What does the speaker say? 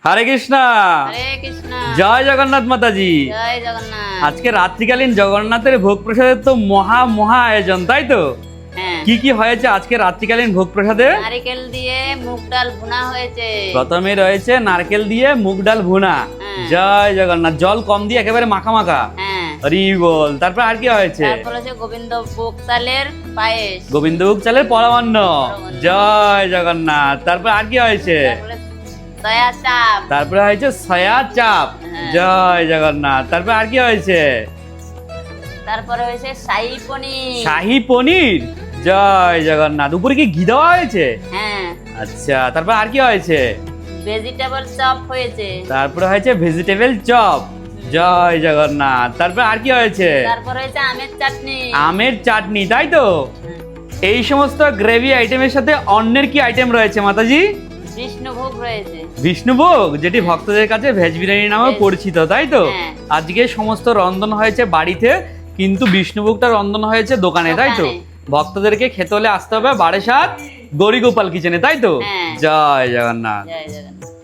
হরে কৃষ্ণ। হরে কৃষ্ণ। জয় জগন্নাথ মাতাজি। জয় জগন্নাথ। আজকে রাত্রিকালীন জগন্নাথের ভোগ প্রসাদের তো মহা মহা আয়োজন, তাই তো? হ্যাঁ, কি কি হয়েছে আজকে রাত্রিকালীন ভোগ প্রসাদে? নারকেল দিয়ে মুগ ডাল ভুনা হয়েছে। প্রথমে রয়েছে নারকেল দিয়ে মুগ ডাল ভুনা। হ্যাঁ। জয় জগন্নাথ। জল কম দিয়ে একেবারে মাখা মাখা। হ্যাঁ, হরি বল। তারপর আর কি হয়েছে? তারপর হচ্ছে গোবিন্দভোগ চালের পায়েস। গোবিন্দভোগ চালের পরমান্ন। পরমান্ন। জয় জগন্নাথ। তারপর আর কি হয়েছে? তারপরে সয়া চাপ। তারপরে হয়েছে সয়া চাপ। হ্যাঁ। জয় জগন্নাথ। তারপর আর কি হয়েছে? তারপরে হয়েছে শাহী পনির। শাহী পনির। জয় জগন্নাথ। উপরে কি ঘি দেওয়া হয়েছে? হ্যাঁ, আচ্ছা, তারপর আর কি হয়েছে? ভেজিটেবল চপ হয়েছে। তারপরে হয়েছে ভেজিটেবল চপ। জয় জগন্নাথ। তারপর আর কি হয়েছে? তারপর হয়েছে আমের চাটনি। আমের চাটনি, তাই তো? হুম। এই সমস্ত গ্রেভি আইটেমের সাথে অন্যের কি আইটেম রয়েছে মাতাজি? বিষ্ণুভোগ রয়েছে। বিষ্ণুভোগ, যেটি ভক্তদের কাছে ভেজ বিরিয়ানি নামে ভেজ। পরিচিত, তাই তো? হ্যাঁ। আজকে সমস্ত রন্ধন হয়েছে বাড়িতে, কিন্তু বিষ্ণুভোগটা রন্ধন হয়েছে দোকানে, তাই তো? দোকানে। ভক্তদেরকে খেতে হলে আসতে হবে বারেসাত গৌরীগোপাল কিচেনে, তাই তো? হ্যাঁ। জয় জগন্নাথ। জয় জগন্নাথ।